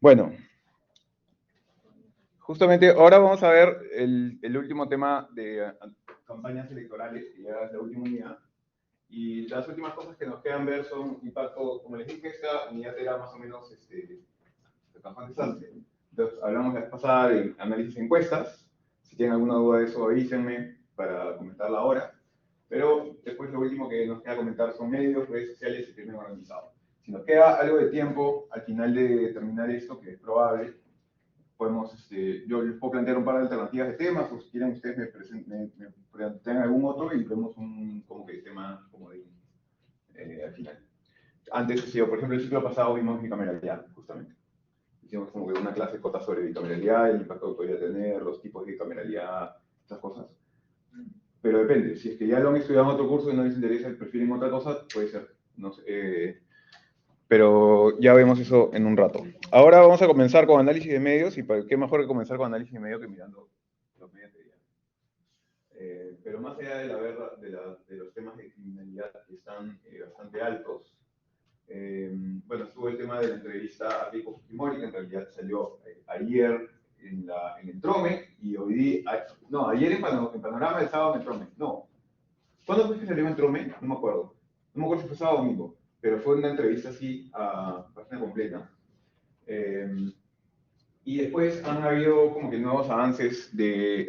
Bueno, justamente ahora vamos a ver el último tema de campañas electorales, que ya es la última unidad. Y las últimas cosas que nos quedan ver son impacto, como les dije, esta unidad era más o menos bastante desastre. Entonces, hablamos la vez pasada de análisis de encuestas. Si tienen alguna duda de eso, avísenme para comentarla ahora. Pero después lo último que nos queda comentar son medios, redes sociales y crimen organizado. Si nos queda algo de tiempo al final de terminar esto, que es probable, podemos, yo les puedo plantear un par de alternativas de temas, o si quieren ustedes me plantean algún otro y vemos un como que tema como de al final. Antes, por ejemplo, el ciclo pasado vimos bicameralidad, justamente. Hicimos como que una clase corta sobre bicameralidad, el impacto que podría tener, los tipos de bicameralidad, estas cosas. Pero depende, si es que ya lo han estudiado en otro curso y no les interesa y prefieren otra cosa, puede ser. No sé, pero ya vemos eso en un rato. Ahora vamos a comenzar con análisis de medios, y qué mejor que comenzar con análisis de medios que mirando los medios de día. Pero más allá de los temas de criminalidad que están bastante altos, bueno, estuvo el tema de la entrevista a Keiko Fujimori, que en realidad salió ayer en el Trome, y hoy día, no, ayer en Panorama, el sábado en el Trome, no. ¿Cuándo fue que salió en Trome? No me acuerdo. No me acuerdo si fue sábado o domingo, pero fue una entrevista así a página completa. Y después han habido como que nuevos avances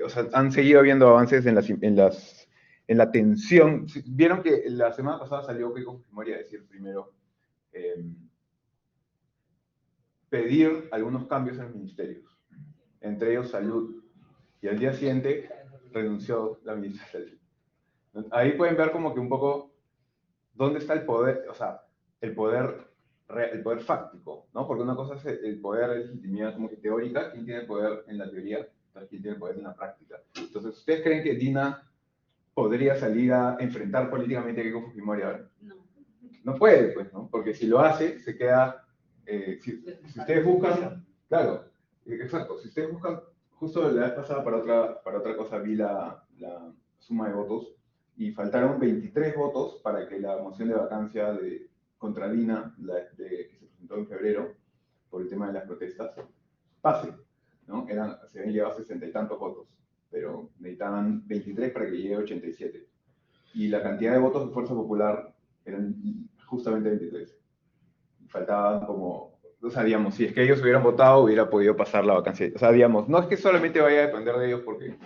o sea, han seguido habiendo avances en la tensión. Vieron que la semana pasada salió Keiko Fujimori a decir primero pedir algunos cambios en los ministerios, entre ellos salud, y al día siguiente renunció la ministra de Salud. Ahí pueden ver como que un poco dónde está el poder, o sea, el poder fáctico, ¿no? Porque una cosa es el poder de legitimidad como que teórica, quién tiene el poder en la teoría, quién tiene el poder en la práctica. Entonces, ¿ustedes creen que Dina podría salir a enfrentar políticamente a Keiko Fujimori ahora? No. No puede, pues, ¿no? Porque si lo hace, se queda... si ustedes buscan... Claro, exacto. Si ustedes buscan... Justo la vez pasada para otra cosa vi la suma de votos y faltaron 23 votos para que la moción de vacancia contra Dina, que se presentó en febrero por el tema de las protestas, pase, ¿no? Se habían llegado 60 y tantos votos, pero necesitaban 23 para que llegue a 87. Y la cantidad de votos de Fuerza Popular eran justamente 23. Faltaban como, o sea, digamos, si es que ellos hubieran votado, hubiera podido pasar la vacancia. O sea, digamos, no es que solamente vaya a depender de ellos porque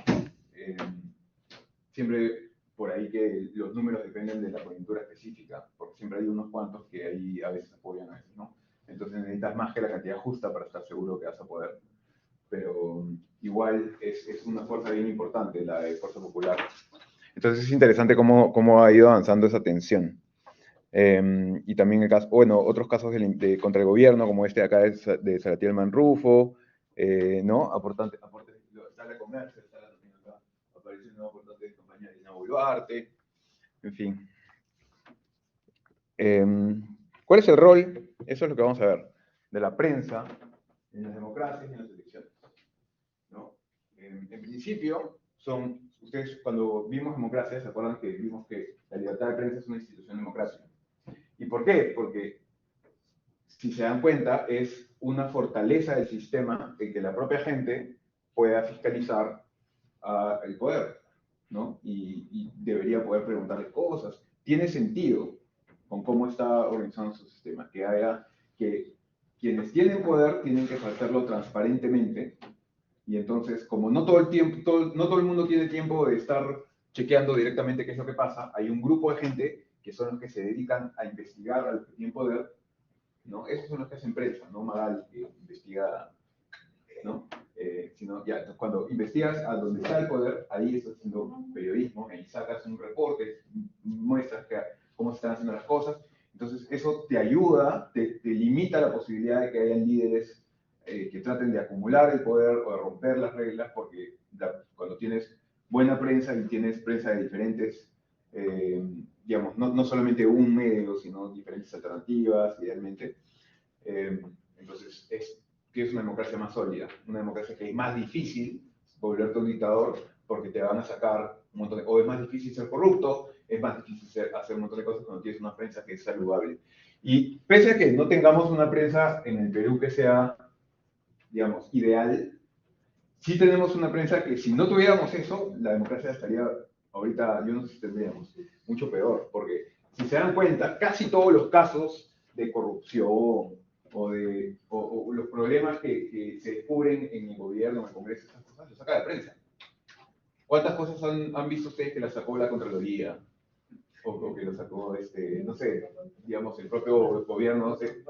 siempre por ahí que los números dependen de la coyuntura específica, porque siempre hay unos cuantos que ahí a veces apoyan, a veces no. Entonces necesitas más que la cantidad justa para estar seguro que vas a poder. Pero igual es una fuerza bien importante, la de Fuerza Popular. Entonces es interesante cómo ha ido avanzando esa tensión. Y también el caso, bueno, otros casos contra el gobierno, como este de acá de Salatiel Manrufo, ¿no? Aportes, está la Comercio, está la también acá, aparece un nuevo aportante de campaña de Dina Boluarte, en fin. ¿Cuál es el rol? Eso es lo que vamos a ver, de la prensa en las democracias y en las elecciones, ¿no? En principio, ustedes cuando vimos democracia, ¿se acuerdan que vimos que la libertad de prensa es una institución democrática? ¿Y por qué? Porque, si se dan cuenta, es una fortaleza del sistema en que la propia gente pueda fiscalizar el poder, ¿no? Y debería poder preguntarle cosas. Tiene sentido con cómo está organizando su sistema, que haya que quienes tienen poder tienen que hacerlo transparentemente, y entonces, como no todo el mundo tiene tiempo de estar chequeando directamente qué es lo que pasa, hay un grupo de gente que son los que se dedican a investigar a los que tienen poder, ¿no? Esos son los que hacen prensa, no Magal, que investiga, ¿no? Sino ya, cuando investigas a donde está el poder, ahí estás haciendo periodismo, ahí sacas un reporte, muestras cómo se están haciendo las cosas. Entonces, eso te ayuda, te limita la posibilidad de que hayan líderes que traten de acumular el poder o de romper las reglas, porque cuando tienes buena prensa y tienes prensa de diferentes, digamos, no solamente un medio, sino diferentes alternativas, idealmente, entonces que es una democracia más sólida, una democracia que es más difícil volverte un dictador porque te van a sacar un montón o es más difícil ser corrupto, es más difícil hacer un montón de cosas cuando tienes una prensa que es saludable. Y pese a que no tengamos una prensa en el Perú que sea digamos, ideal, sí tenemos una prensa que si no tuviéramos eso, la democracia estaría, ahorita, yo no sé si tendríamos, mucho peor, porque si se dan cuenta, casi todos los casos de corrupción o los problemas que se descubren en el gobierno, en el Congreso, esas cosas, los saca la prensa. ¿Cuántas cosas han visto ustedes que las sacó la Contraloría? O que lo sacó, no sé, digamos, el propio gobierno, no sé,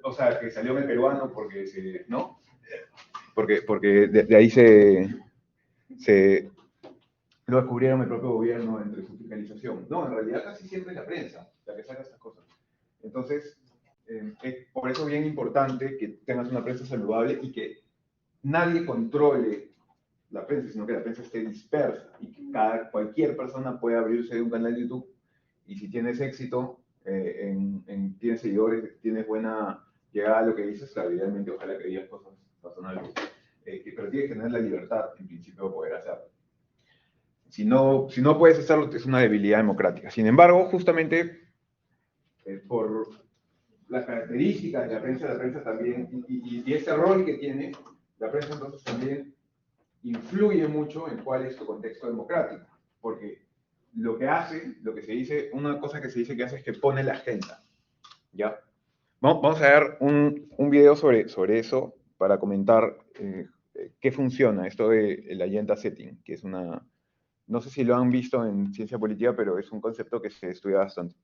o sea, que salió en el peruano porque ¿no? Porque de ahí se lo descubrieron el propio gobierno entre su fiscalización. No, en realidad casi siempre es la prensa la que saca estas cosas. Entonces, por eso es bien importante que tengas una prensa saludable y que nadie controle la prensa, sino que la prensa esté dispersa y que cualquier persona pueda abrirse un canal de YouTube y si tienes éxito, tienes seguidores, tienes buena llegada a lo que dices, claro, evidentemente ojalá que digas cosas razonables, pero tienes que tener la libertad, en principio, de poder hacerlo. Si no puedes hacerlo, es una debilidad democrática. Sin embargo, justamente por las características de la prensa también, y ese rol que tiene, la prensa entonces también influye mucho en cuál es tu contexto democrático, porque lo que se dice, una cosa que se dice que hace es que pone la agenda, ¿ya? Vamos a ver un video sobre eso para comentar qué funciona esto de el agenda setting, que es no sé si lo han visto en ciencia política, pero es un concepto que se estudia bastante.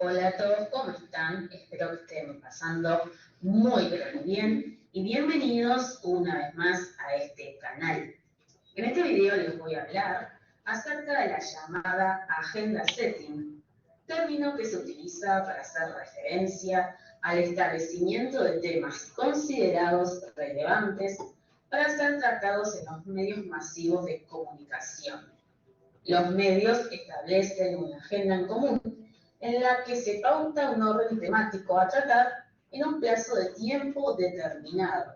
Hola a todos, ¿cómo están? Espero que estén pasando muy bien y bienvenidos una vez más a este canal. En este video les voy a hablar acerca de la llamada Agenda Setting, término que se utiliza para hacer referencia al establecimiento de temas considerados relevantes para ser tratados en los medios masivos de comunicación. Los medios establecen una agenda en común en la que se pauta un orden temático a tratar en un plazo de tiempo determinado.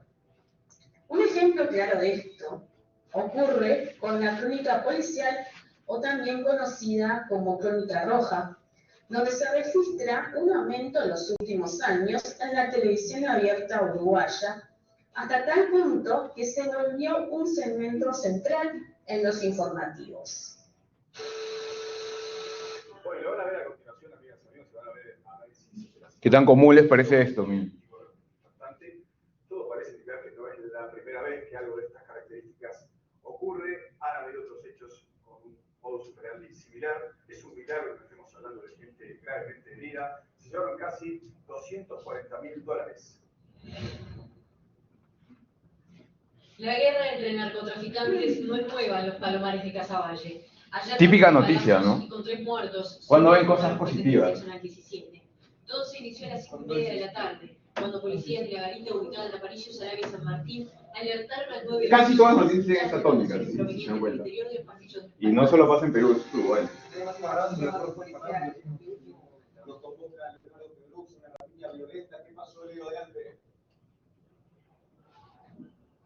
Un ejemplo claro de esto ocurre con la crónica policial o también conocida como crónica roja, donde se registra un aumento en los últimos años en la televisión abierta uruguaya, hasta tal punto que se volvió un segmento central en los informativos. Bueno, lo van a ver a continuación, amigas y amigos, se van a ver ¿qué tan común les parece esto? Todo parece indicar que no es la primera vez que algo de estas características ocurre. Han habido otros hechos con un modus operandi similar. Es un milagro que estemos hablando de gente gravemente herida. Se llevaron casi $240.000. La guerra entre narcotraficantes no es nueva en los Palomares de Casaballe. Típica noticia, ¿no? Con 3 muertos. Cuando ven cosas positivas. Todo se inició a las 5:30 de la tarde, cuando policías de la garita ubicada en Aparicio, Sarabia, San Martín alertaron a 9 Casi todas las noticias tienen esta tónica, si se dan cuenta. Y no solo pasa en Perú, es Uruguay. Nos convoca el Leonardo Pedrux, una rapiña violenta. ¿Qué pasó el día de antes?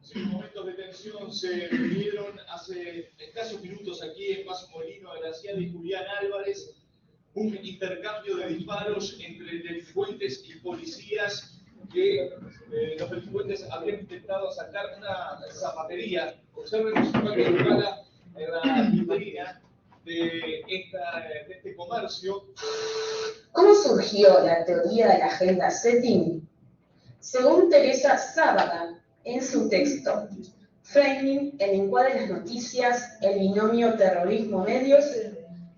Sí, momentos de tensión se vivieron hace escasos minutos aquí en Paso Molino, Graciela y Julián Álvarez. Un intercambio de disparos entre delincuentes y policías que los delincuentes habían intentado sacar una zapatería. Observen los impactos de bala en la vitrina de este comercio. ¿Cómo surgió la teoría de la agenda setting? Según Teresa Sábaga, en su texto, Framing, el encuadre de las noticias, el binomio terrorismo-medios,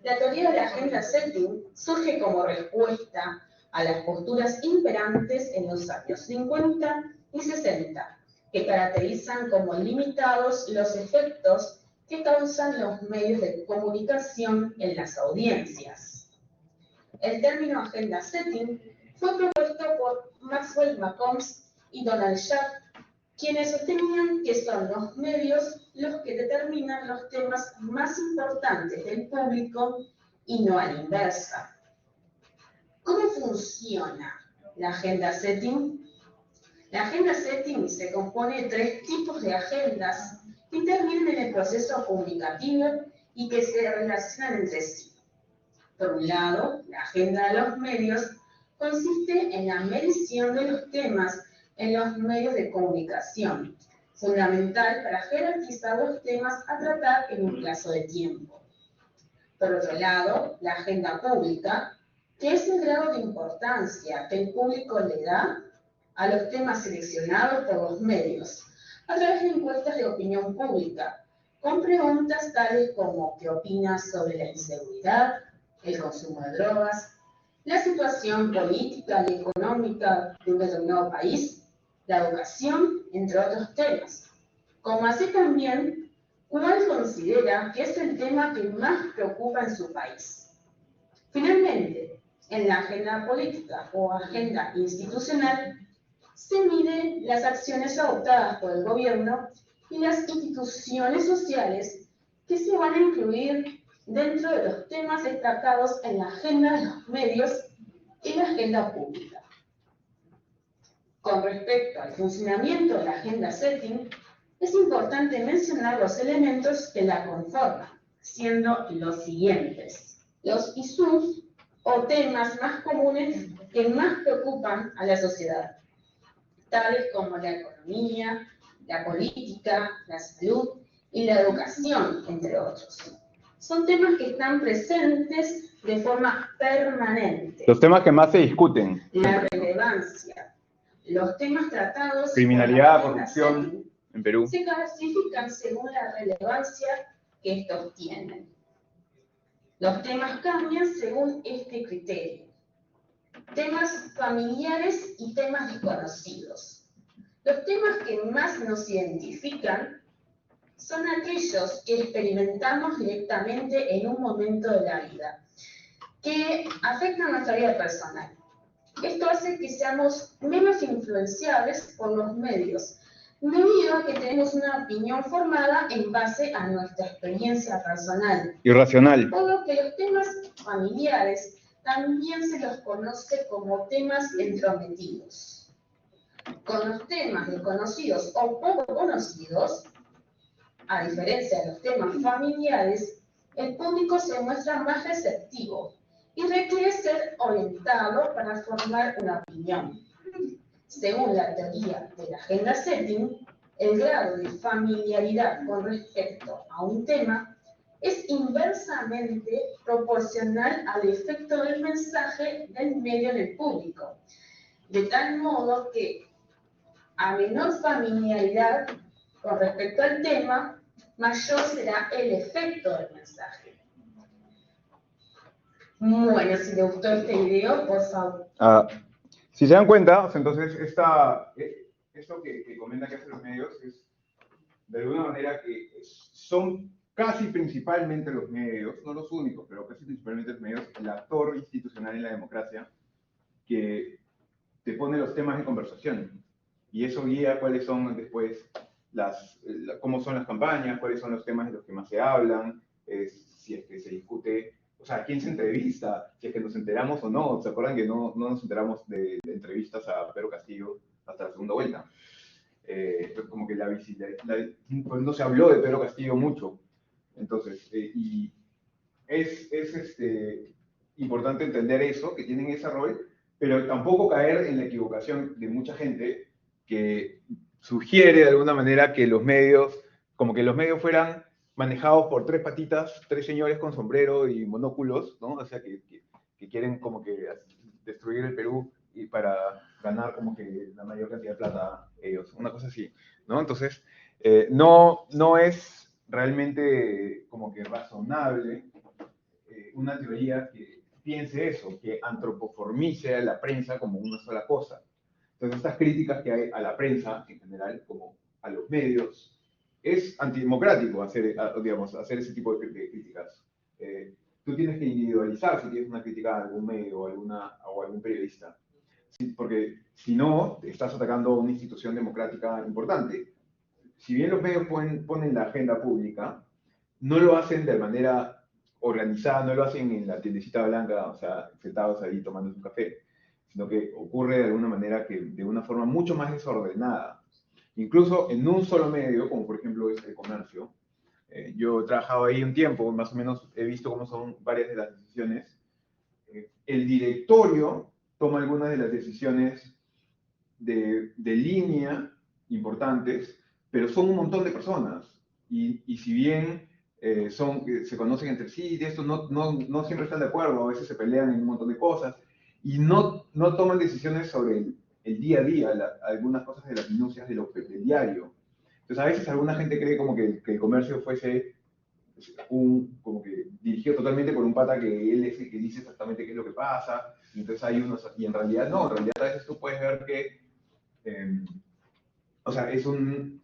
la teoría de la agenda setting surge como respuesta a las posturas imperantes en los años 50 y 60, que caracterizan como limitados los efectos que causan los medios de comunicación en las audiencias. El término agenda setting fue propuesto por Maxwell McCombs y Donald Schaff, quienes sostenían que son los medios los que determinan los temas más importantes del público y no a la inversa. ¿Cómo funciona la agenda setting? La agenda setting se compone de 3 tipos de agendas que intervienen en el proceso comunicativo y que se relacionan entre sí. Por un lado, la agenda de los medios consiste en la medición de los temas en los medios de comunicación, fundamental para jerarquizar los temas a tratar en un plazo de tiempo. Por otro lado, la agenda pública, que es el grado de importancia que el público le da a los temas seleccionados por los medios, a través de encuestas de opinión pública, con preguntas tales como ¿qué opinas sobre la inseguridad, el consumo de drogas, la situación política y económica de un determinado país, la educación, entre otros temas? Como así también, ¿cuál considera que es el tema que más preocupa en su país? Finalmente, en la agenda política o agenda institucional, se miden las acciones adoptadas por el gobierno y las instituciones sociales que se van a incluir dentro de los temas destacados en la agenda de los medios y la agenda pública. Con respecto al funcionamiento de la agenda setting, es importante mencionar los elementos que la conforman, siendo los siguientes: los issues o temas más comunes que más preocupan a la sociedad, tales como la economía, la política, la salud y la educación, entre otros. Son temas que están presentes de forma permanente. Los temas que más se discuten. La relevancia. Los temas tratados... Criminalidad, corrupción en Perú. Se clasifican según la relevancia que estos tienen. Los temas cambian según este criterio. Temas familiares y temas desconocidos. Los temas que más nos identifican son aquellos que experimentamos directamente en un momento de la vida, que afectan nuestra vida personal. Esto hace que seamos menos influenciables por los medios, debido a que tenemos una opinión formada en base a nuestra experiencia personal. Irracional. Por lo que los temas familiares también se los conoce como temas entrometidos. Con los temas desconocidos o poco conocidos, a diferencia de los temas familiares, el público se muestra más receptivo y requiere ser orientado para formar una opinión. Según la teoría de la agenda setting, el grado de familiaridad con respecto a un tema es inversamente proporcional al efecto del mensaje del medio en el público, de tal modo que a menor familiaridad con respecto al tema, mayor será el efecto del mensaje. Bueno, si le gustó este video, por favor. Si se dan cuenta, o sea, entonces esto que comenta que hacen los medios es, de alguna manera, que son casi principalmente los medios, no los únicos, pero casi principalmente los medios, el actor institucional en la democracia que te pone los temas de conversación. Y eso guía cuáles son después cómo son las campañas, cuáles son los temas de los que más se hablan, si es que se discute, o sea, quién se entrevista, si es que nos enteramos o no. ¿Se acuerdan que no nos enteramos de entrevistas a Pedro Castillo hasta la segunda vuelta? Como que pues no se habló de Pedro Castillo mucho. Entonces, y es importante entender eso, que tienen ese rol, pero tampoco caer en la equivocación de mucha gente que sugiere de alguna manera que los medios, como que los medios fueran manejados por 3 patitas, 3 señores con sombrero y monóculos, ¿no? O sea, que quieren como que destruir el Perú y para ganar como que la mayor cantidad de plata ellos, una cosa así, ¿no? Entonces, no es realmente como que razonable una teoría que piense eso, que antropoformice a la prensa como una sola cosa. Entonces, estas críticas que hay a la prensa en general, como a los medios, es antidemocrático hacer ese tipo de críticas. Tú tienes que individualizar si tienes una crítica a algún medio o algún periodista. Sí, porque si no, estás atacando a una institución democrática importante. Si bien los medios ponen la agenda pública, no lo hacen de manera organizada, no lo hacen en la tiendecita blanca, o sea, sentados ahí tomando un café, sino que ocurre de alguna manera de una forma mucho más desordenada. Incluso en un solo medio, como por ejemplo es el comercio, yo he trabajado ahí un tiempo, más o menos he visto cómo son varias de las decisiones. El directorio toma algunas de las decisiones de línea importantes, pero son un montón de personas. Y si bien se conocen entre sí, de esto no siempre están de acuerdo, a veces se pelean en un montón de cosas, y no toman decisiones sobre el día a día, algunas cosas de las minucias del diario. Entonces a veces alguna gente cree como que el comercio fuese como que dirigido totalmente por un pata que él es el que dice exactamente qué es lo que pasa, y entonces hay unos, y en realidad no, en realidad a veces tú puedes ver que o sea, hay un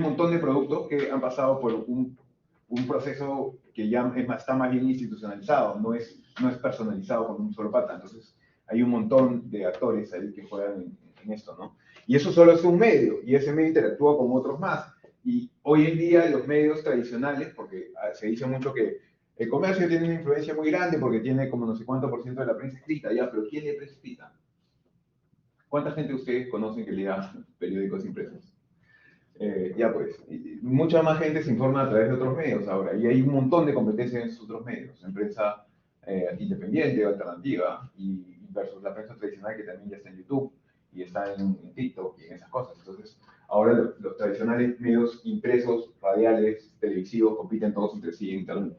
montón de productos que han pasado por un proceso que ya está más bien institucionalizado, no es personalizado con un solo pata. Entonces, hay un montón de actores ahí que juegan en esto, ¿no? Y eso solo es un medio, y ese medio interactúa con otros más. Y hoy en día los medios tradicionales, porque se dice mucho que el comercio tiene una influencia muy grande porque tiene como no sé cuánto por ciento de la prensa escrita, ya, pero ¿quién lee prensa escrita? ¿Cuánta gente ustedes conocen que lea periódicos impresos? Ya pues, mucha más gente se informa a través de otros medios ahora, y hay un montón de competencia en esos otros medios, en prensa independiente, alternativa, y versus la prensa tradicional que también ya está en YouTube, y está en TikTok, y en esas cosas. Entonces, ahora los tradicionales medios impresos, radiales, televisivos, compiten todos entre sí en Internet.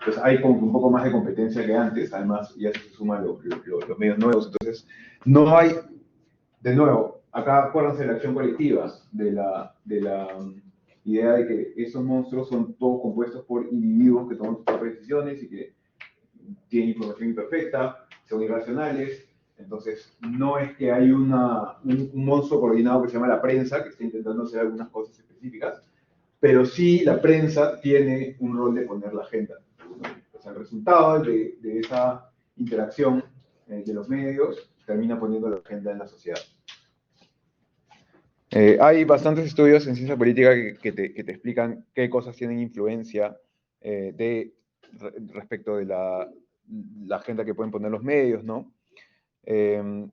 Entonces hay como un poco más de competencia que antes, además ya se suman los medios nuevos, entonces no hay, de nuevo, acá acuérdense de la acción colectiva, de la idea de que esos monstruos son todos compuestos por individuos que toman sus propias decisiones y que tienen información imperfecta, son irracionales. Entonces, no es que hay un monstruo coordinado que se llama la prensa, que está intentando hacer algunas cosas específicas, pero sí la prensa tiene un rol de poner la agenda. O sea, el resultado de esa interacción de los medios termina poniendo la agenda en la sociedad. Hay bastantes estudios en ciencia política que te explican qué cosas tienen influencia respecto de la agenda que pueden poner los medios, ¿no?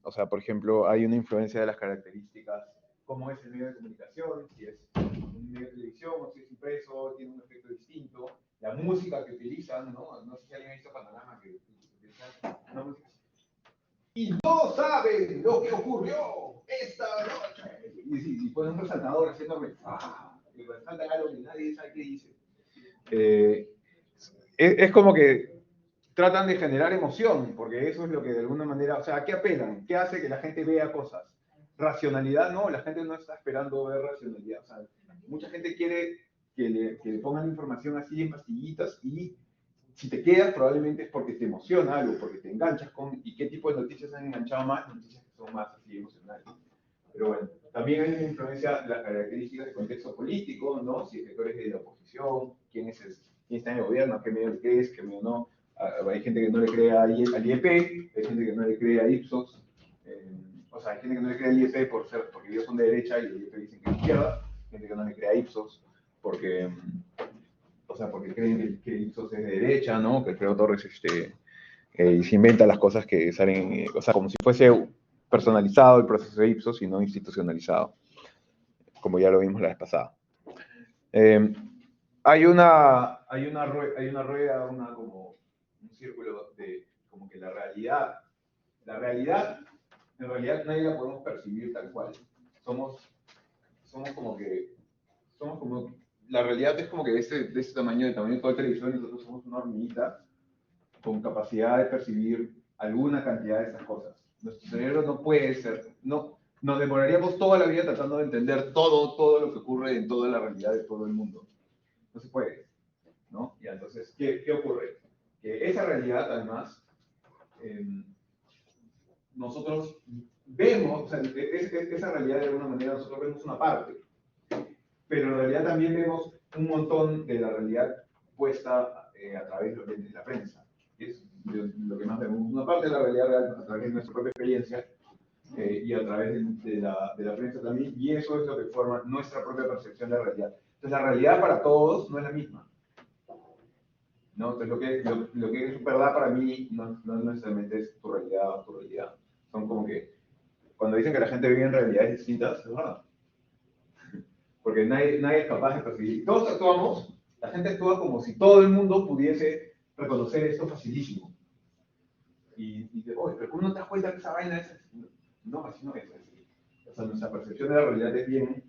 O sea, por ejemplo, hay una influencia de las características, cómo es el medio de comunicación, si es un medio de televisión o si es impreso, tiene un efecto distinto, la música que utilizan, ¿no? No sé si alguien ha visto Panorama, que utilizan una música así. Y no saben lo que ocurrió esta noche. Y ponen un resaltador haciendo y resalta algo que nadie sabe qué dice. Es como que tratan de generar emoción, porque eso es lo que de alguna manera, o sea, ¿a qué apelan? ¿Qué hace que la gente vea cosas? Racionalidad, no, la gente no está esperando ver racionalidad. O sea, mucha gente quiere que le pongan información así en pastillitas, y si te quedas probablemente es porque te emociona algo, porque te enganchas con, ¿y qué tipo de noticias han enganchado más? Noticias que son más así emocionales. Pero bueno, también hay una influencia de las características del contexto político, ¿no? Si es que tú eres de la oposición, quién está en el gobierno, qué medio le crees, qué medio no. Hay gente que no le cree al IEP, hay gente que no le cree a Ipsos, o sea, hay gente que no le cree al IEP porque ellos son de derecha y el IEP dicen que es izquierda, gente que no le cree a Ipsos porque, o sea, porque creen que Ipsos es de derecha, ¿no? Que Alfredo Torres y se inventa las cosas que salen, o sea, como si fuese personalizado el proceso de Ipsos y no institucionalizado, como ya lo vimos la vez pasada. Hay una rueda, como un círculo de como que la realidad, en realidad nadie la podemos percibir tal cual. Somos como, la realidad es como que de este tamaño, del tamaño de todo el televisor, y nosotros somos una hormiguita con capacidad de percibir alguna cantidad de estas cosas. Nuestro cerebro no puede ser, no, nos demoraríamos toda la vida tratando de entender todo lo que ocurre en toda la realidad de todo el mundo. No se puede, ¿no? Y entonces, ¿qué ocurre? Que esa realidad, además, nosotros vemos, o sea, esa realidad de alguna manera nosotros vemos una parte, pero en realidad también vemos un montón de la realidad puesta a través de los lentes de la prensa. Es lo que más vemos, una parte de la realidad real a través de nuestra propia experiencia y a través de la prensa también, y eso es lo que forma nuestra propia percepción de la realidad. Entonces la realidad para todos no es la misma. ¿no? Entonces lo que es verdad para mí no necesariamente es tu realidad o tu realidad. Son como que, cuando dicen que la gente vive en realidades distintas, es verdad. Porque nadie es capaz de percibir. Todos actuamos, la gente actúa como si todo el mundo pudiese reconocer esto facilísimo. Y dice, oye, pero ¿cómo no te das cuenta que esa vaina es así? No, así no es. O sea, nuestra percepción de la realidad es bien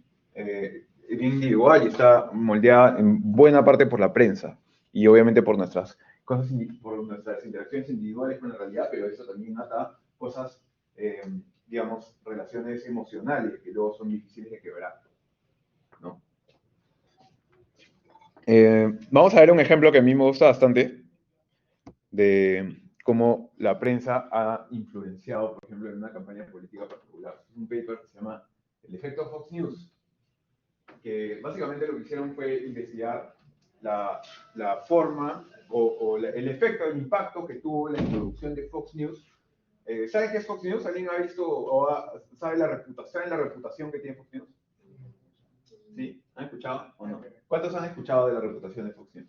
individual y está moldeada en buena parte por la prensa. Y obviamente por nuestras cosas, por nuestras interacciones individuales con la realidad, pero eso también ata cosas, digamos, relaciones emocionales que luego son difíciles de quebrar, ¿no? Vamos a ver un ejemplo que a mí me gusta bastante de cómo la prensa ha influenciado, por ejemplo, en una campaña política particular. Es un paper que se llama El efecto Fox News, que básicamente lo que hicieron fue investigar la forma o el efecto, el impacto que tuvo la introducción de Fox News. ¿Saben qué es Fox News? ¿Alguien ha visto o saben la reputación que tiene Fox News? ¿Sí? ¿Han escuchado o no? ¿Cuántos han escuchado de la reputación de Fox News?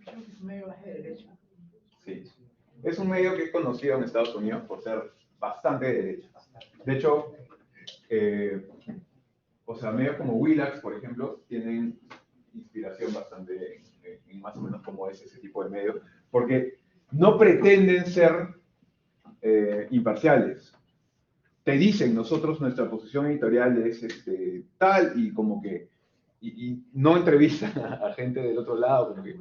Es medio más de derecha. Sí. Es un medio que es conocido en Estados Unidos por ser bastante de derecha. De hecho, o sea, medios como Willax, por ejemplo, tienen inspiración bastante en más o menos cómo es ese tipo de medios, porque no pretenden ser imparciales. Te dicen, nosotros nuestra posición editorial es tal, y como que y no entrevistan a gente del otro lado, como que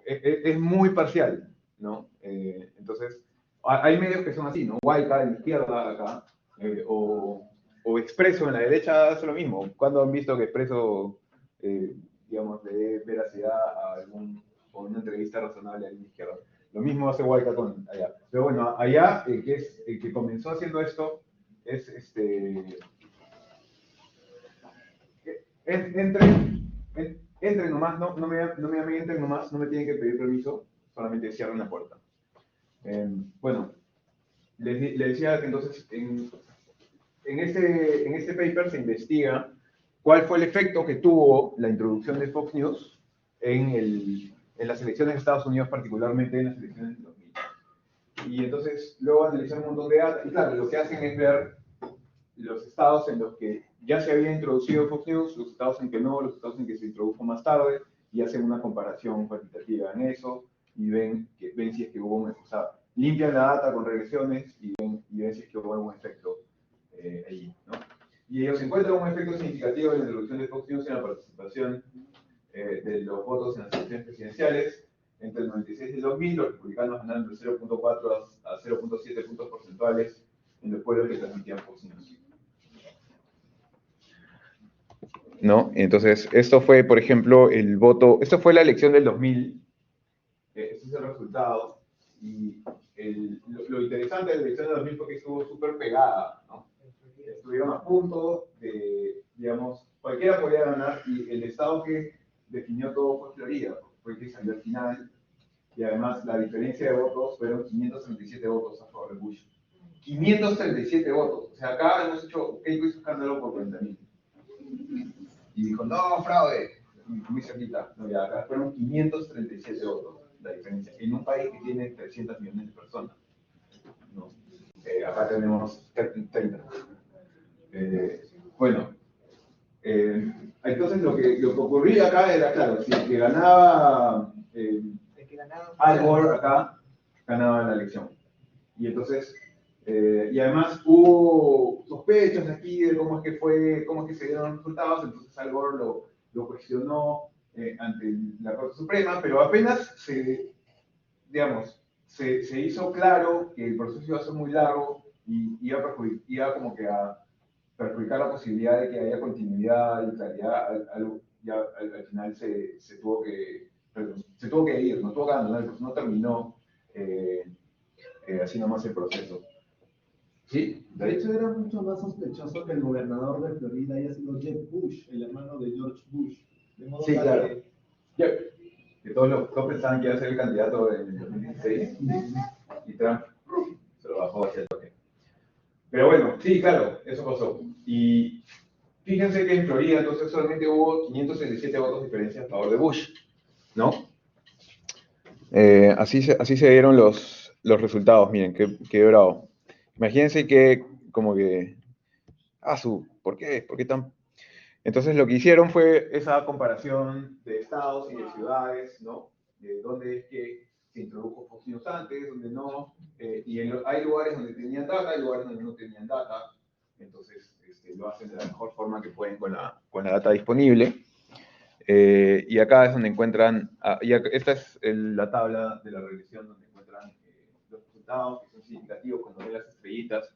es muy parcial, ¿no? Entonces, hay medios que son así, ¿no? Guayca en la izquierda acá, o Expreso en la derecha hace lo mismo. ¿Cuándo han visto que Expreso, digamos, le dé veracidad a o una entrevista razonable a la izquierda? Lo mismo hace Guayca con allá. Pero bueno, allá, el que comenzó haciendo esto es entren nomás, no me entren nomás, no me tienen que pedir permiso, solamente cierren la puerta. Bueno, les decía que entonces en este paper se investiga cuál fue el efecto que tuvo la introducción de Fox News en las elecciones de Estados Unidos, particularmente en las elecciones del 2000. Y entonces luego analizar un montón de datos, y claro, lo que hacen es ver los estados en los que ya se había introducido Fox News, los estados en que no, los estados en que se introdujo más tarde, y hacen una comparación cuantitativa en eso, y ven si es que hubo o sea, limpian la data con regresiones y ven si es que hubo algún efecto allí, ¿no? Y ellos encuentran un efecto significativo en la introducción de Fox News en la participación de los votos en las elecciones presidenciales. Entre el 96 y el 2000, los republicanos ganaron de 0.4 a 0.7 puntos porcentuales en los pueblos que transmitían Fox News, ¿no? Entonces, esto fue, por ejemplo, esto fue la elección del 2000, este es el resultado, y lo interesante de la elección del 2000 fue que estuvo súper pegada, ¿no? Estuvieron a punto de, digamos, cualquiera podía ganar, y el estado que definió todo fue Florida, fue el que salió al final, y además la diferencia de votos fueron 537 votos a favor de Bush. 537 votos, o sea, acá hemos hecho, Keiko hizo escándalo por 40.000. Y dijo, no, fraude, muy cerquita. No, ya, acá fueron 537 votos la diferencia, en un país que tiene 300 millones de personas. ¿No? Acá tenemos 30. Bueno, entonces lo que ocurría acá era, claro, si el que ganaba Al Gore acá, ganaba la elección. Y entonces, y además hubo sospechas aquí de cómo es que se dieron los resultados, entonces Al Gore lo cuestionó ante la Corte Suprema, pero apenas se hizo claro que el proceso iba a ser muy largo y iba como que a perjudicar la posibilidad de que haya continuidad y claridad, al final se tuvo que ir, no tuvo que abandonar, pues no terminó así nomás el proceso. ¿Sí? De hecho, era mucho más sospechoso que el gobernador de Florida haya sido Jeb Bush, el hermano de George Bush. De modo Sí, claro. que todos pensaban que iba a ser el candidato en el 2016 y Trump se lo bajó hacia el toque. Pero bueno, sí, claro, eso pasó. Y fíjense que en Florida entonces solamente hubo 567 votos de diferencia a favor de Bush, ¿no? Así se dieron los resultados, miren, qué bravo. Imagínense que, como que, ¿por qué? ¿Por qué tan...? Entonces lo que hicieron fue esa comparación de estados y de ciudades, ¿no? De dónde es que se introdujo Fox News antes, dónde no, hay lugares donde tenían data, hay lugares donde no tenían data, entonces lo hacen de la mejor forma que pueden con la data disponible. Y acá es donde encuentran, esta es la tabla de la regresión donde encuentran los resultados que son significativos. Cuando ven las estrellitas,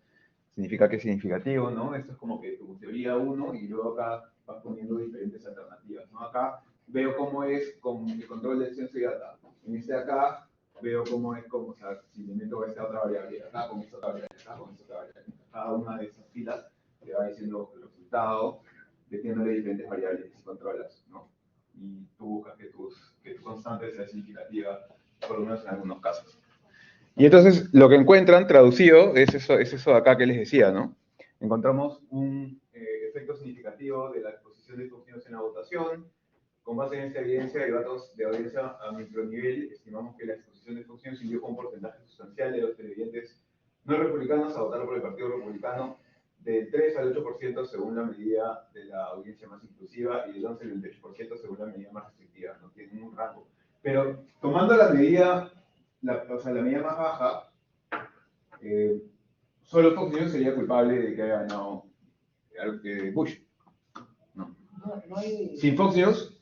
significa que es significativo, ¿no? Esto es como que tu teoría 1 y luego acá vas poniendo diferentes alternativas, ¿no? Acá veo cómo es con el control de censo y data. En este de acá veo cómo es, o sea, si le meto esta otra variable, acá con esta otra variable, acá con esta otra variable. Cada una de esas filas te va diciendo el resultado, metiéndole diferentes variables y controlas, ¿no? Y tú buscas que tu constante sea significativa, por lo menos en algunos casos. Y entonces lo que encuentran traducido es eso de acá que les decía, ¿no? Encontramos un efecto significativo de la exposición de Fox News en la votación. Con base en esta evidencia y datos de audiencia a micronivel, estimamos que la exposición de Fox News indujo un porcentaje sustancial de los televidentes no republicanos a votar por el Partido Republicano del 3 al 8% según la medida de la audiencia más inclusiva y del 11 al 28% según la medida más restrictiva. No tienen un rango. Pero tomando la medida, o sea, la medida más baja, solo Fox News sería culpable de que haya ganado Bush. No. Sin Fox News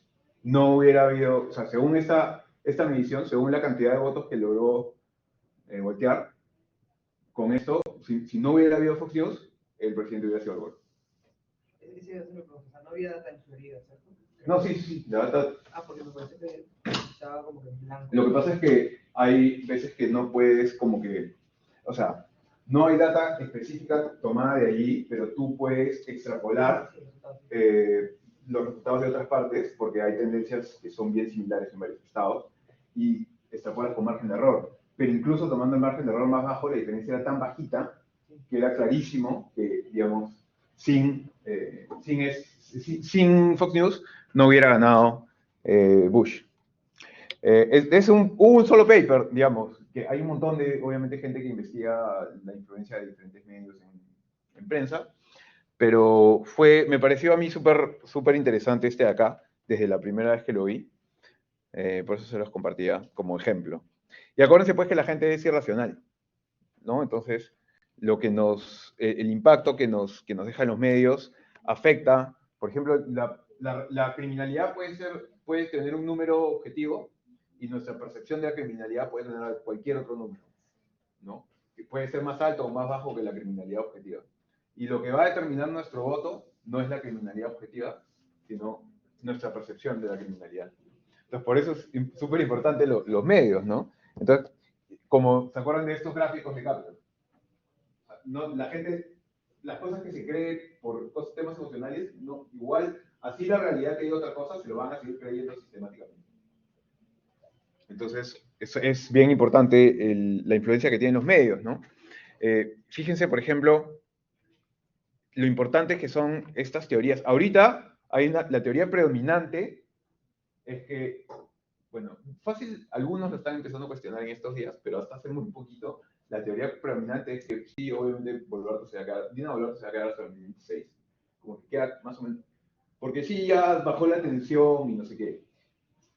no hubiera habido, o sea, según esta medición, según la cantidad de votos que logró voltear, con esto, si no hubiera habido Fox News, el presidente hubiera sido Al Gore. No había data inferida, ¿cierto? No, sí, la data... porque me parece que estaba como que en blanco. Lo que pasa es que hay veces que no puedes como que, o sea, no hay data específica tomada de allí, pero tú puedes extrapolar los resultados de otras partes, porque hay tendencias que son bien similares en varios estados, y extrapolas con margen de error. Pero incluso tomando el margen de error más bajo, la diferencia era tan bajita que era clarísimo que, digamos, sin Fox News no hubiera ganado Bush. Hubo un solo paper, digamos, que hay un montón de, obviamente, gente que investiga la influencia de diferentes medios en prensa, pero me pareció a mí súper interesante este de acá, desde la primera vez que lo vi, por eso se los compartía como ejemplo. Y acuérdense pues que la gente es irracional, ¿no? Entonces, el impacto que nos dejan los medios afecta, por ejemplo, la criminalidad puede tener un número objetivo, y nuestra percepción de la criminalidad puede tener cualquier otro número, ¿no? Que puede ser más alto o más bajo que la criminalidad objetiva. Y lo que va a determinar nuestro voto no es la criminalidad objetiva, sino nuestra percepción de la criminalidad. Entonces, por eso es súper importante los medios, ¿no? Entonces, como se acuerdan de estos gráficos de Kaplan, no, la gente, las cosas que se creen por temas emocionales, no, igual, así la realidad que diga otra cosa, se lo van a seguir creyendo sistemáticamente. Entonces, es bien importante la influencia que tienen los medios, ¿no? Fíjense, por ejemplo, lo importante que son estas teorías. Ahorita, la teoría predominante es que, bueno, fácil, algunos lo están empezando a cuestionar en estos días, pero hasta hace muy poquito, la teoría predominante es que sí, obviamente, Dina Boluarte se va a quedar hasta el 2026. Como que queda más o menos, porque sí, ya bajó la tensión y no sé qué.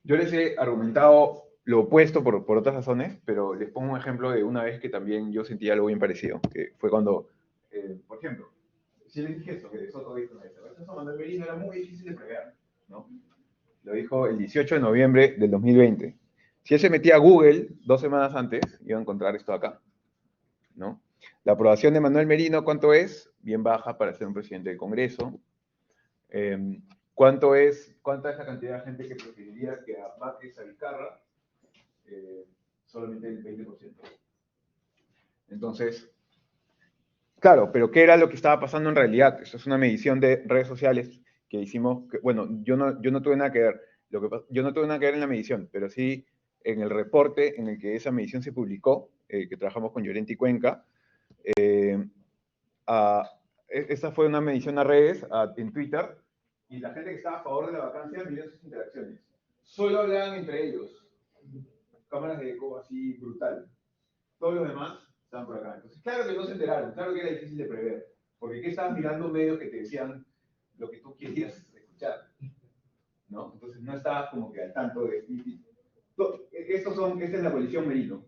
Yo les he argumentado lo opuesto por otras razones, pero les pongo un ejemplo de una vez que también yo sentí algo bien parecido, que fue cuando, por ejemplo, si les dije esto, que Soto dijo, el rechazo a Manuel Merino era muy difícil de prever, ¿no? Lo dijo el 18 de noviembre del 2020. Si él se metía a Google 2 semanas antes, iba a encontrar esto acá, ¿no? La aprobación de Manuel Merino, ¿cuánto es? Bien baja para ser un presidente del Congreso. ¿Cuánta es la cantidad de gente que preferiría que a Vázquez a Vizcarra? Solamente el 20%. Entonces, claro, pero ¿qué era lo que estaba pasando en realidad? Esto es una medición de redes sociales que hicimos, bueno, yo no tuve nada que ver, yo no tuve nada que ver en la medición, pero sí en el reporte en el que esa medición se publicó, que trabajamos con Llorente y Cuenca. Esta fue una medición a redes, en Twitter, y la gente que estaba a favor de la vacancia miró sus interacciones. Solo hablaban entre ellos. cámaras de eco así brutal. Todos los demás estaban por acá. Entonces, claro que no se enteraron, claro que era difícil de prever. Porque ¿qué estabas mirando medios que te decían lo que tú querías escuchar? ¿No? Entonces no estabas como que al tanto de... Esta es la coalición Merino,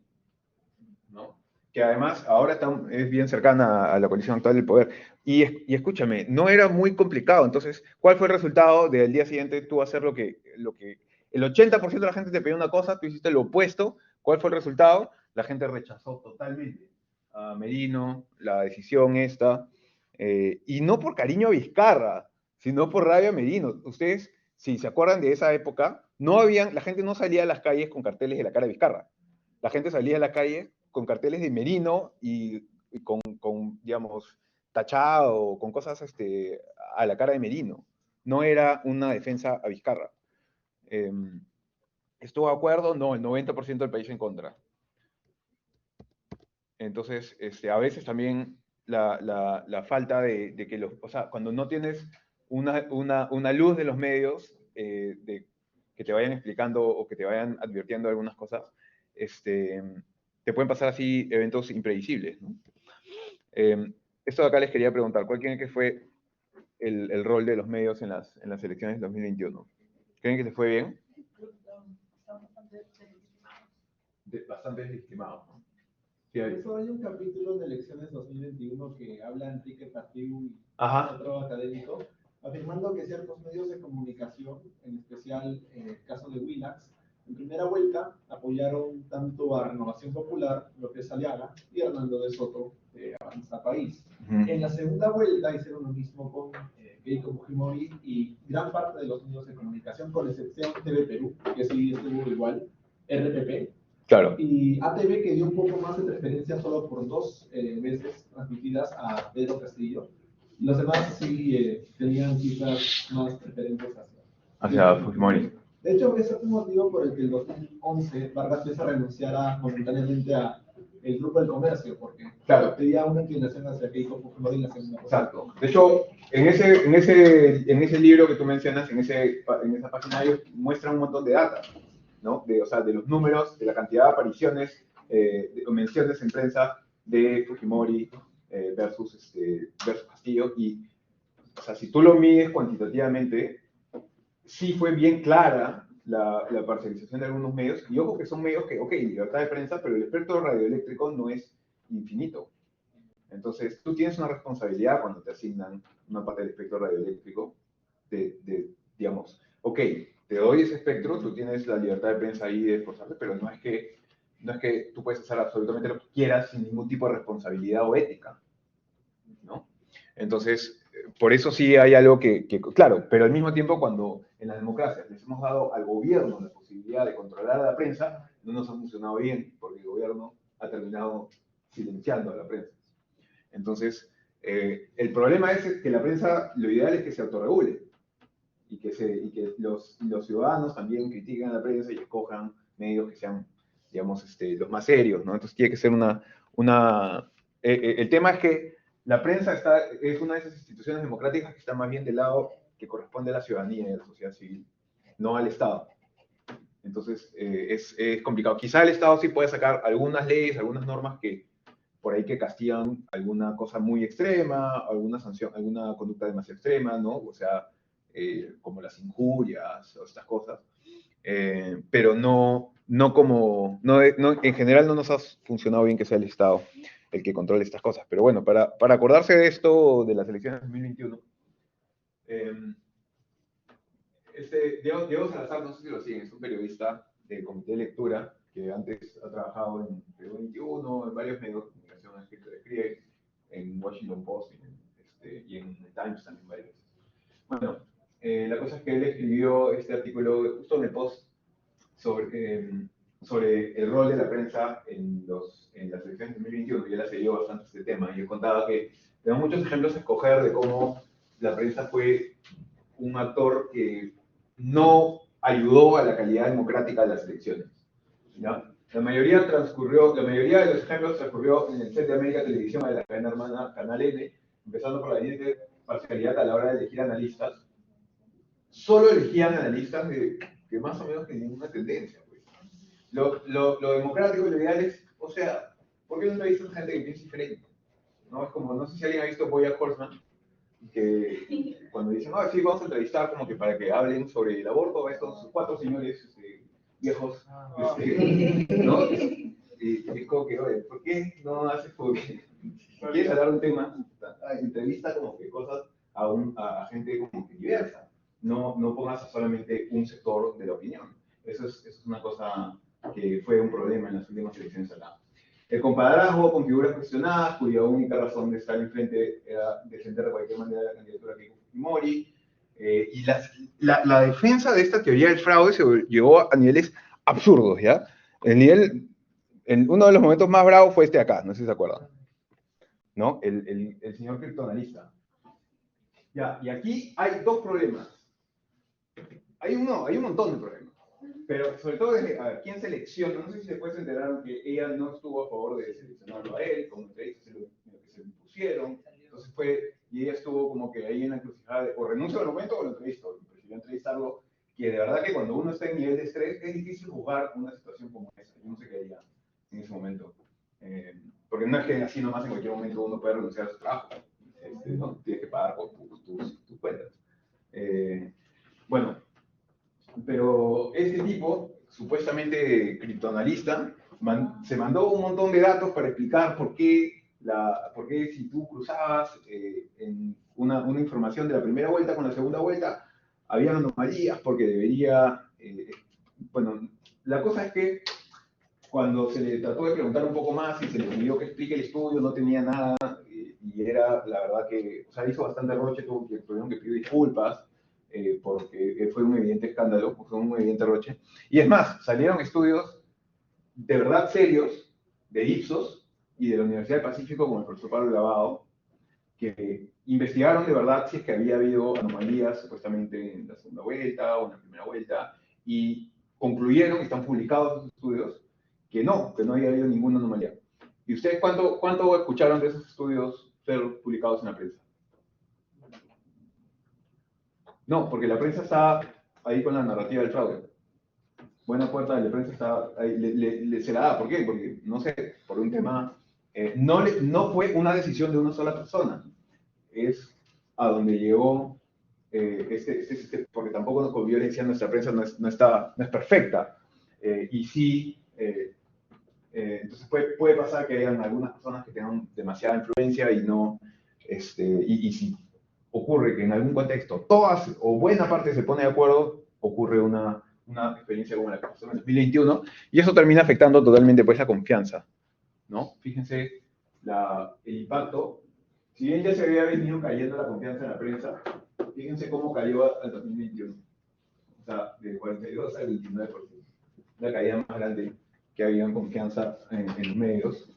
¿no? Que además ahora es bien cercana a la coalición actual del poder. Y escúchame, no era muy complicado. Entonces, ¿cuál fue el resultado del día siguiente tú hacer lo que el 80% de la gente te pedía una cosa, tú hiciste lo opuesto? ¿Cuál fue el resultado? La gente rechazó totalmente a Merino, la decisión esta, y no por cariño a Vizcarra, sino por rabia a Merino. Ustedes, si se acuerdan de esa época, la gente no salía a las calles con carteles de la cara de Vizcarra. La gente salía a la calle con carteles de Merino y digamos, tachado, con cosas a la cara de Merino. No era una defensa a Vizcarra. ¿Estuvo de acuerdo? No, el 90% del país en contra. Entonces, a veces también la falta de que o sea, cuando no tienes una luz de los medios que te vayan explicando o que te vayan advirtiendo algunas cosas, te pueden pasar así eventos impredecibles, ¿no? Esto de acá les quería preguntar, ¿cuál creen que fue el rol de los medios en las elecciones de 2021? ¿Creen que se fue bien? Bastante desestimado, ¿no? Sí, Por eso hay un capítulo de elecciones 2021 que habla Enrique Partiu y Ajá. otro académico, afirmando que ciertos medios de comunicación, en especial el caso de Willax, en primera vuelta apoyaron tanto a Renovación Popular, López Aliaga, y Hernando de Soto, de Avanza País. En la segunda vuelta hicieron lo mismo con Keiko Fujimori y gran parte de los medios de comunicación, con excepción TV Perú, que sí estuvo igual, RPP, Claro. y ATV, que dio un poco más de preferencia solo por 2 veces transmitidas a Pedro Castillo. Los demás sí tenían quizás más preferencias hacia Fujimori. De hecho, ese fue el motivo por el que en 2011 Vargas Llosa renunciara momentáneamente a el Grupo del Comercio, porque claro, tenía una inclinación hacia Keiko Fujimori en la segunda. Exacto. De hecho, en ese libro que tú mencionas, en esa página, ellos muestran un montón de data, ¿no? O sea, de los números, de la cantidad de apariciones, de menciones en prensa de Fujimori versus Castillo. Y, o sea, si tú lo mides cuantitativamente, sí fue bien clara la parcialización de algunos medios. Y ojo que son medios que, ok, libertad de prensa, pero el espectro radioeléctrico no es infinito. Entonces, tú tienes una responsabilidad cuando te asignan una parte del espectro radioeléctrico digamos, ok, te doy ese espectro, tú tienes la libertad de prensa ahí de esforzarte, pero no es que tú puedes hacer absolutamente lo que quieras sin ningún tipo de responsabilidad o ética, ¿no? Entonces, por eso sí hay algo claro, pero al mismo tiempo cuando en las democracias les hemos dado al gobierno la posibilidad de controlar a la prensa, no nos ha funcionado bien, porque el gobierno ha terminado silenciando a la prensa. Entonces, el problema es que la prensa, lo ideal es que se autorregule y que los ciudadanos también critiquen a la prensa y escojan medios que sean, digamos, los más serios, ¿no? Entonces tiene que ser el tema es que la prensa es una de esas instituciones democráticas que está más bien del lado que corresponde a la ciudadanía y a la sociedad civil, no al Estado. Entonces, es complicado. Quizá el Estado sí puede sacar algunas leyes, algunas normas que por ahí que castigan alguna cosa muy extrema, alguna sanción, alguna conducta demasiado extrema, ¿no? O sea, como las injurias o estas cosas. Pero en general no nos ha funcionado bien que sea el Estado el que controle estas cosas. Pero bueno, para acordarse de esto, de las elecciones de 2021, Diego Salazar, no sé si lo siguen, es un periodista del Comité de Lectura que antes ha trabajado en Perú 21, en varios medios de comunicación, escribe en Washington Post y en The Times también varias veces. Bueno, la cosa es que él escribió este artículo justo en el Post sobre el rol de la prensa en las elecciones de 2021, y él ha seguido bastante este tema, y él contaba que tenemos muchos ejemplos a escoger de cómo la prensa fue un actor que no ayudó a la calidad democrática de las elecciones, ¿ya? La mayoría de los ejemplos transcurrió en el set de América Televisión de la cadena hermana Canal N, empezando por la evidente parcialidad a la hora de elegir analistas. Solo elegían analistas que más o menos tenían una tendencia, pues. lo democrático y lo ideal es, o sea, ¿por qué no entrevistas a gente que piensa diferente? ¿No? Es como, no sé si alguien ha visto BoJack Horseman, que cuando dicen, ah, sí, vamos a entrevistar como que para que hablen sobre el aborto a estos 4 señores viejos, ¿no? Y es como que, oye, ¿por qué no haces como que, si quieres hablar de un tema, entrevista como que cosas a gente como que diversa? No pongas a solamente un sector de la opinión. Eso es una cosa que fue un problema en las últimas elecciones acá. El compadrazgo con figuras cuestionadas, cuya única razón de estar enfrente era defender de cualquier manera la candidatura de Keiko Fujimori. Y la defensa de esta teoría del fraude se llevó a niveles absurdos, ¿ya? Uno de los momentos más bravos fue este de acá, no sé si se acuerdan, ¿no? El señor criptoanalista. Ya, y aquí hay dos problemas. Hay un montón de problemas. Pero sobre todo desde, a ver, ¿quién selecciona? No sé si después se enteraron que ella no estuvo a favor de seleccionarlo a él, como entrevistas se lo que se impusieron. Entonces y ella estuvo como que ahí en la encrucijada de o renuncio al momento o lo entrevisto. Y prefirió entrevistarlo, que de verdad que cuando uno está en nivel de estrés es difícil jugar una situación como esa. Yo no sé qué haría en ese momento. Porque no es que así nomás en cualquier momento uno puede renunciar a su trabajo. ¿No? Tienes que pagar con tus cuentas. Bueno, pero este tipo, supuestamente criptoanalista, se mandó un montón de datos para explicar por qué si tú cruzabas en una información de la primera vuelta con la segunda vuelta, había anomalías, porque debería... bueno, la cosa es que cuando se le trató de preguntar un poco más y se le pidió que explique el estudio, no tenía nada, y era, la verdad que, o sea, hizo bastante roche, tuvieron que pedir disculpas, porque fue un evidente escándalo, fue un evidente roche. Y es más, salieron estudios de verdad serios, de Ipsos y de la Universidad del Pacífico, como el profesor Pablo Lavado, que investigaron de verdad si es que había habido anomalías supuestamente en la segunda vuelta o en la primera vuelta, y concluyeron, están publicados esos estudios, que no había habido ninguna anomalía. ¿Y ustedes cuánto escucharon de esos estudios ser publicados en la prensa? No, porque la prensa está ahí con la narrativa del fraude. Buena puerta de la prensa está ahí, se la da. ¿Por qué? Porque, no sé, por un tema... no fue una decisión de una sola persona. Es a donde llegó porque tampoco con violencia nuestra prensa no es perfecta. Y sí, entonces puede pasar que hayan algunas personas que tengan demasiada influencia y no... y si ocurre que en algún contexto todas o buena parte se pone de acuerdo, ocurre una experiencia como la que pasó en el 2021, y eso termina afectando totalmente pues la confianza, ¿no? Fíjense el impacto. Si bien ya se había venido cayendo la confianza en la prensa, fíjense cómo cayó al 2021. O sea, de 42 al 29%. La caída más grande que había en confianza en los medios,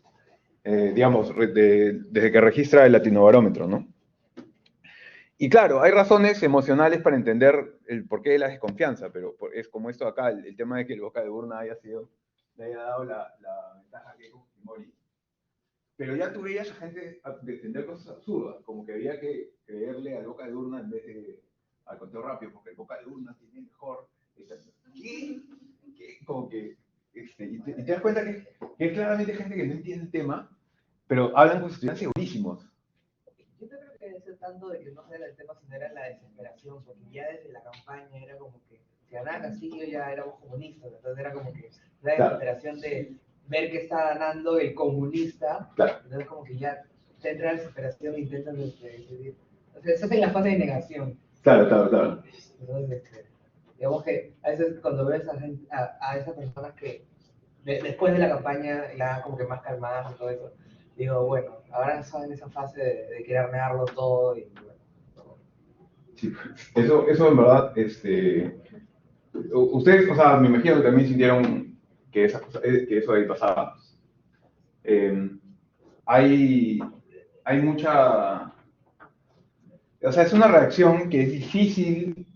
digamos, desde que registra el Latinobarómetro, ¿no? Y claro, hay razones emocionales para entender el porqué de la desconfianza, pero es como esto acá, el tema de que el boca de urna le haya dado la ventaja a Keiko Fujimori. Pero ya tú veías a gente defender cosas absurdas, como que había que creerle al boca de urna en vez de al conteo rápido, porque el boca de urna tiene mejor... ¿Qué? Como que... y te das cuenta que es claramente gente que no entiende el tema, pero hablan con estudiantes segurísimos. Yo no creo que debe ser tanto de que no sea el tema, sino era la desesperación, porque ya desde la campaña era como que si ganaba Castillo ya éramos comunistas, entonces era como que la desesperación de ver que está ganando el comunista, claro. Entonces como que ya te entra la desesperación e intentan decidir. Entonces estás en la fase de negación. Claro. Entonces, digamos que a veces cuando ves a esas personas que después de la campaña ya como que más calmadas y todo eso, digo, bueno, ahora están en esa fase de querer negarlo todo y bueno. Sí, eso en verdad, ustedes, o sea, me imagino que también sintieron que eso ahí pasaba. Hay mucha, o sea, es una reacción que es difícil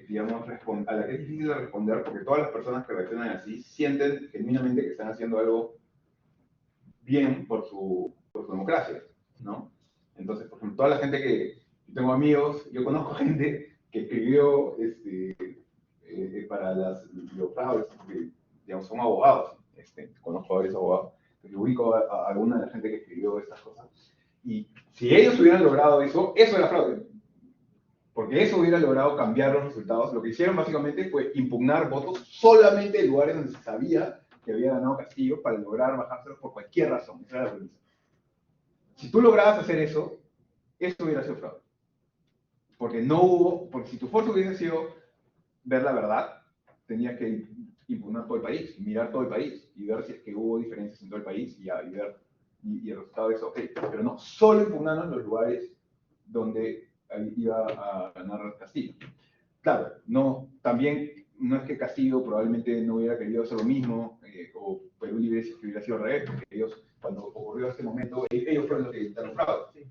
digamos, a la que es difícil de responder, porque todas las personas que reaccionan así sienten genuinamente que están haciendo algo bien por su democracia, ¿no? Entonces, por ejemplo, toda la gente yo tengo amigos, yo conozco gente que escribió para los fraudes, digamos, son abogados, conozco a varios abogados, entonces ubico a alguna de la gente que escribió estas cosas, y si ellos hubieran logrado eso, eso era fraude, porque eso hubiera logrado cambiar los resultados. Lo que hicieron básicamente fue impugnar votos solamente en lugares donde se sabía que había ganado Castillo para lograr bajárselos por cualquier razón. Esa era la premisa. Si tú lograbas hacer eso, eso hubiera sido fraude. Porque no hubo, porque si tu fuerza hubiese sido ver la verdad, tenías que impugnar todo el país, mirar todo el país y ver si es que hubo diferencias en todo el país y ver, y el resultado es ok. Pero no, solo impugnaron los lugares donde iba a ganar Castillo. Claro, no, también no es que Castillo probablemente no hubiera querido hacer lo mismo, o Perú Libre si hubiera sido al revés, porque ellos, cuando ocurrió este momento, ellos fueron los que evitaron fraude.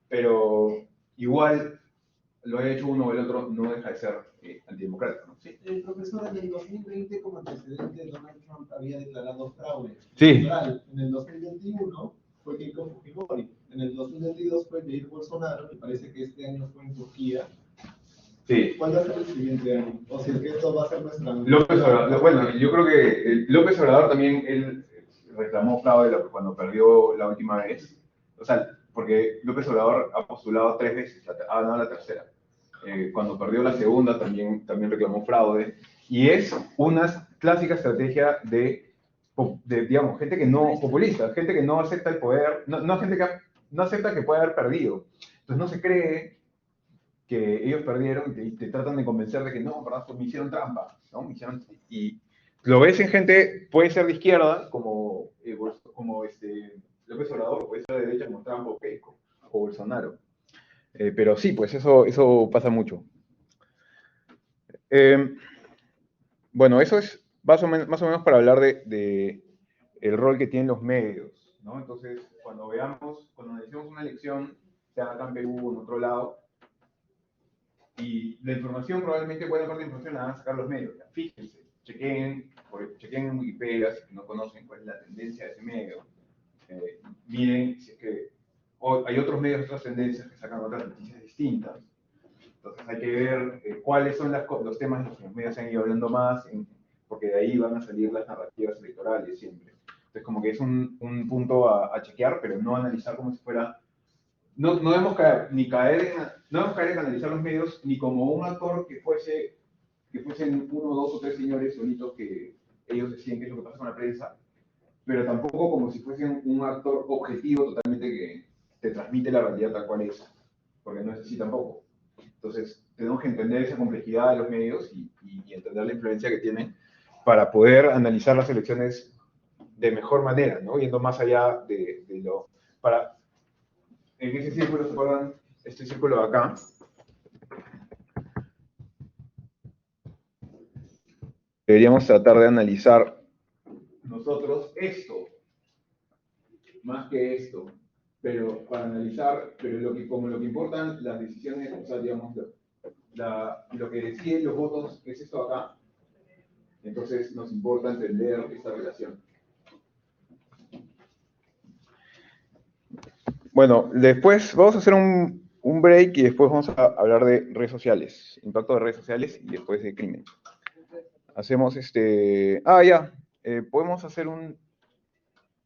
Pero igual, lo haya hecho uno o el otro, no deja de ser antidemocrático, ¿no? Sí, profesor, en el 2020, como antecedente, Donald Trump había declarado fraude Sí. electoral. En el 2021 fue Keiko Fujimori. En el 2022 fue Jair Bolsonaro, y parece que este año fue en Turquía. Sí. ¿Cuál va a ser el siguiente año? O sea, que esto va a ser nuestra... López Obrador, bueno, yo creo que López Obrador también, él reclamó fraude cuando perdió la última vez. O sea, porque López Obrador ha postulado 3 veces, ha ganado la tercera. Cuando perdió la segunda también reclamó fraude. Y es una clásica estrategia de digamos, gente que no, populista, gente que no acepta el poder, gente que no acepta que puede haber perdido. Entonces no se cree que ellos perdieron y te tratan de convencer de que no, ¿verdad? Pues me hicieron trampa, ¿no? Y lo ves en gente, puede ser de izquierda, como López Obrador, puede ser de derecha como Trump o Bolsonaro. Pero sí, pues eso pasa mucho. Bueno, eso es más o menos para hablar de el rol que tienen los medios, ¿no? Entonces, cuando analicemos una elección, sea acá en Perú o en otro lado, y la información, probablemente buena parte de la información la van a sacar los medios. Fíjense, chequen en Wikipedia si no conocen cuál es la tendencia de ese medio. Miren si es que hay otros medios, otras tendencias que sacan otras noticias distintas. Entonces hay que ver cuáles son los temas de los que los medios han ido hablando más, porque de ahí van a salir las narrativas electorales siempre. Entonces como que es un punto a chequear, pero no analizar como si fuera... No debemos caer en analizar los medios ni como un actor que fuesen 1, 2 o 3 señores solitos que ellos deciden qué es lo que pasa con la prensa, pero tampoco como si fuesen un actor objetivo totalmente que te transmite la realidad tal cual es, porque no es así tampoco. Entonces, tenemos que entender esa complejidad de los medios y entender la influencia que tienen para poder analizar las elecciones de mejor manera, ¿no? Yendo más allá de lo... En ese círculo, ¿se acuerdan? Este círculo de acá. Deberíamos tratar de analizar nosotros esto, más que esto, pero para analizar, como lo que importan las decisiones, o sea, digamos, lo que deciden los votos es esto acá, entonces nos importa entender esta relación. Bueno, después vamos a hacer un break y después vamos a hablar de redes sociales, impacto de redes sociales y después de crimen. Hacemos podemos hacer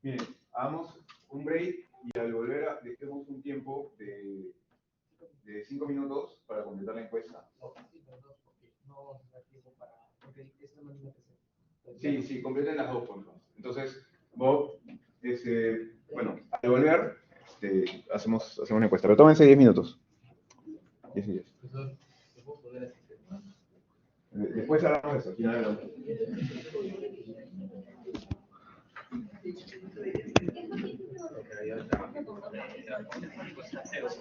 miren, hagamos un break y al volver dejemos un tiempo de 5 minutos para completar la encuesta. Sí, completen las dos, por favor. Entonces, Bob, bueno, al volver, hacemos una encuesta, pero tómense 10 minutos. 10 y 10. Después hablamos de eso, al final hablamos.